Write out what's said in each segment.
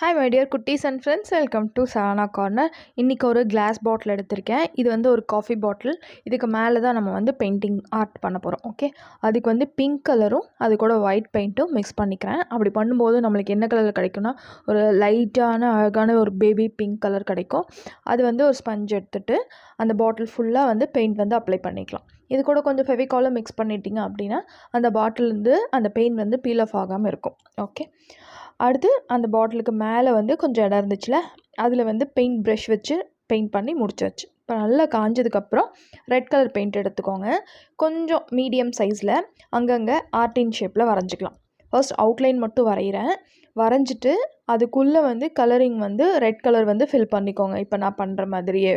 Hi my dear குட்டீஸ் and friends, welcome to Sahana corner. இன்றைக்கி ஒரு கிளாஸ் பாட்டில் எடுத்திருக்கேன். இது வந்து ஒரு காஃபி பாட்டில். இதுக்கு மேலே தான் நம்ம வந்து பெயிண்டிங் ஆர்ட் பண்ண போகிறோம். ஓகே, அதுக்கு வந்து பிங்க் கலரும் அது கூட ஒயிட் பெயிண்ட்டும் மிக்ஸ் பண்ணிக்கிறேன். அப்படி பண்ணும்போது நம்மளுக்கு என்ன கலர் கிடைக்கும்னா, ஒரு லைட்டான அழகான ஒரு பேபி பிங்க் கலர் கிடைக்கும். அது வந்து ஒரு ஸ்பஞ்ச் எடுத்துகிட்டு அந்த பாட்டில் ஃபுல்லாக வந்து பெயிண்ட் வந்து அப்ளை பண்ணிக்கலாம். இது கூட கொஞ்சம் ஃபெவிகாலும் மிக்ஸ் பண்ணிட்டீங்க அப்படின்னா அந்த பாட்டிலேருந்து அந்த பெயிண்ட் வந்து பீல் ஆஃப் ஆகாமல் இருக்கும். ஓகே, அடுத்து அந்த பாட்டிலுக்கு மேலே வந்து கொஞ்சம் இடம் இருந்துச்சுல, அதில் வந்து பெயிண்ட் ப்ரஷ் வச்சு பெயிண்ட் பண்ணி முடிச்சாச்சு. இப்போ நல்லா காஞ்சதுக்கப்புறம் ரெட் கலர் பெயிண்ட் எடுத்துக்கோங்க. கொஞ்சம் மீடியம் சைஸில் அங்கங்கே ஆர்டின் ஷேப்பில் வரைஞ்சிக்கலாம். ஃபர்ஸ்ட் அவுட்லைன் மட்டும் வரைகிறேன். வரைஞ்சிட்டு அதுக்குள்ளே வந்து கலரிங் வந்து ரெட் கலர் வந்து ஃபில் பண்ணிக்கோங்க. இப்போ நான் பண்ணுற மாதிரியே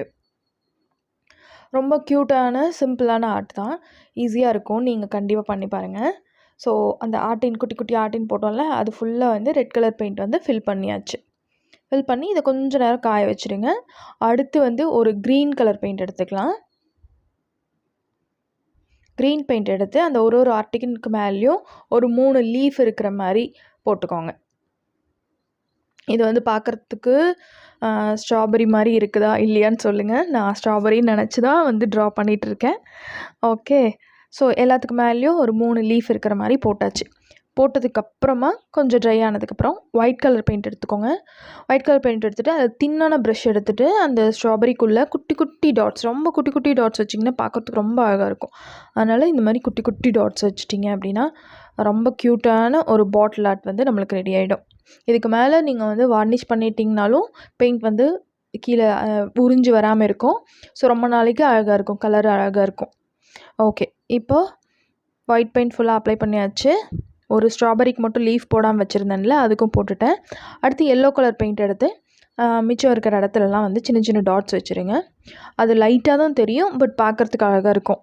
ரொம்ப க்யூட்டான சிம்பிளான ஆர்ட் தான். ஈஸியாக இருக்கும், நீங்கள் கண்டிப்பாக பண்ணி பாருங்கள். ஸோ அந்த ஆர்டின் குட்டி குட்டி ஆர்டின் போட்டோம்ல, அது ஃபுல்லாக வந்து ரெட் கலர் பெயிண்ட் வந்து ஃபில் பண்ணியாச்சு. ஃபில் பண்ணி இதை கொஞ்சம் நேரம் காய வச்சுடுங்க. அடுத்து வந்து ஒரு க்ரீன் கலர் பெயிண்ட் எடுத்துக்கலாம். க்ரீன் பெயிண்ட் எடுத்து அந்த ஒரு ஆர்டினுக்கு மேலேயும் ஒரு 3 லீஃப் இருக்கிற மாதிரி போட்டுக்கோங்க. இது வந்து பார்க்குறதுக்கு ஸ்ட்ராபெரி மாதிரி இருக்குதா இல்லையான்னு சொல்லுங்கள். நான் ஸ்ட்ராபெரின்னு நினச்சி தான் வந்து ட்ரா பண்ணிகிட்ருக்கேன். ஓகே, ஸோ எல்லாத்துக்கு மேலேயும் ஒரு 3 லீஃப் இருக்கிற மாதிரி போட்டாச்சு. போட்டதுக்கப்புறமா கொஞ்சம் ட்ரை ஆனதுக்கப்புறம் ஒயிட் கலர் பெயிண்ட் எடுத்துக்கோங்க. ஒயிட் கலர் பெயிண்ட் எடுத்துகிட்டு அதை தின்னான ப்ரஷ் எடுத்துகிட்டு அந்த ஸ்ட்ராபெரிக்குள்ளே குட்டி குட்டி டாட்ஸ், ரொம்ப குட்டி குட்டி டாட்ஸ் வச்சிங்கன்னா பார்க்குறதுக்கு ரொம்ப அழகாக இருக்கும். அதனால் இந்த மாதிரி குட்டி குட்டி டாட்ஸ் வச்சிட்டிங்க அப்படின்னா ரொம்ப க்யூட்டான ஒரு பாட்டில் ஆர்ட் வந்து நம்மளுக்கு ரெடி ஆகிடும். இதுக்கு மேலே நீங்கள் வந்து வார்னிஷ் பண்ணிட்டீங்கனாலும் பெயிண்ட் வந்து கீழே உறிஞ்சி வராமல் இருக்கும். ஸோ ரொம்ப நாளைக்கு அழகாக இருக்கும், கலர் அழகாக இருக்கும். ஓகே, இப்போது ஒயிட் பெயிண்ட் ஃபுல்லாக அப்ளை பண்ணியாச்சு. ஒரு ஸ்ட்ராபெரிக்கு மட்டும் லீஃப் போடாமல் வச்சுருந்தேன்ல, அதுக்கும் போட்டுட்டேன். அடுத்து எல்லோ கலர் பெயிண்ட் எடுத்து மிச்சம் இருக்கிற இடத்துலலாம் வந்து சின்ன சின்ன டாட்ஸ் வச்சுருங்க. அது லைட்டாக தான் தெரியும், பட் பார்க்குறதுக்கு அழகாக இருக்கும்.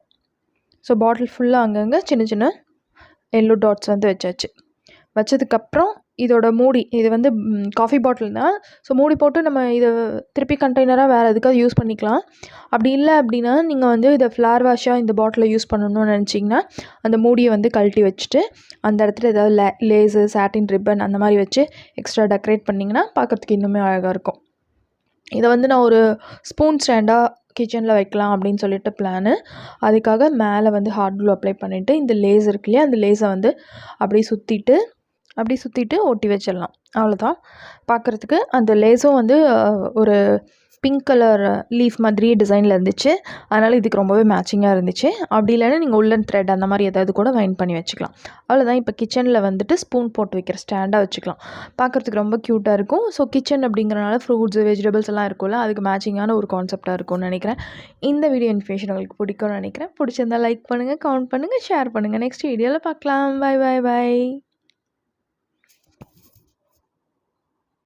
ஸோ பாட்டில் ஃபுல்லாக அங்கங்கே சின்ன சின்ன எல்லோ டாட்ஸ் வந்து வச்சாச்சு. வச்சதுக்கப்புறம் இதோட மூடி, இது வந்து காஃபி பாட்டில் தான். ஸோ மூடி போட்டு நம்ம இதை திருப்பி கண்டெய்னராக வேறு எதுக்காவது யூஸ் பண்ணிக்கலாம். அப்படி இல்லை அப்படின்னா நீங்கள் வந்து இதை ஃப்ளார் வாஷாக இந்த பாட்டிலை யூஸ் பண்ணணும்னு நினச்சிங்கன்னா அந்த மூடியை வந்து கழட்டி வச்சுட்டு அந்த இடத்துல ஏதாவது லேஸு, சாட்டின் ரிப்பன் அந்த மாதிரி வச்சு எக்ஸ்ட்ரா டெக்கரேட் பண்ணிங்கன்னா பார்க்குறதுக்கு இன்னுமே அழகாக இருக்கும். இதை வந்து நான் ஒரு ஸ்பூன் ஸ்டாண்டாக கிச்சனில் வைக்கலாம் அப்படின்னு சொல்லிட்டு பிளானு. அதுக்காக மேலே வந்து ஹார்ட் க்ளூ அப்ளை பண்ணிவிட்டு இந்த லேஸ் இருக்கு இல்லையா, அந்த லேஸை வந்து அப்படியே சுற்றிட்டு ஒட்டி வச்சிடலாம். அவ்வளோதான். பார்க்குறதுக்கு அந்த லேஸும் வந்து ஒரு பிங்க் கலர் லீஃப் மாதிரி டிசைனில் இருந்துச்சு. அதனால் இதுக்கு ரொம்பவே மேட்சிங்காக இருந்துச்சு. அப்படி இல்லைன்னா நீங்கள் உள்ளன் த்ரெட் அந்த மாதிரி ஏதாவது கூட வைண்ட் பண்ணி வச்சுக்கலாம். அவ்வளோதான். இப்போ கிச்சனில் வந்துட்டு ஸ்பூன் போட்டு வைக்கிற ஸ்டாண்டாக வச்சுக்கலாம். பார்க்குறதுக்கு ரொம்ப க்யூட்டாக இருக்கும். ஸோ கிச்சன் அப்படிங்கிறனால ஃப்ரூட்ஸு, வெஜிடபிள்ஸ் எல்லாம் இருக்கும்ல, அதுக்கு மேட்சிங்கான ஒரு கான்செப்டாக இருக்கும்னு நினைக்கிறேன். இந்த வீடியோ இன்ஃபர்மேஷன் உங்களுக்கு பிடிக்கும்னு நினைக்கிறேன். பிடிச்சிருந்தா லைக் பண்ணுங்கள், கமெண்ட் பண்ணுங்கள், ஷேர் பண்ணுங்கள். நெக்ஸ்ட் வீடியோவில் பார்க்கலாம். Bye bye by.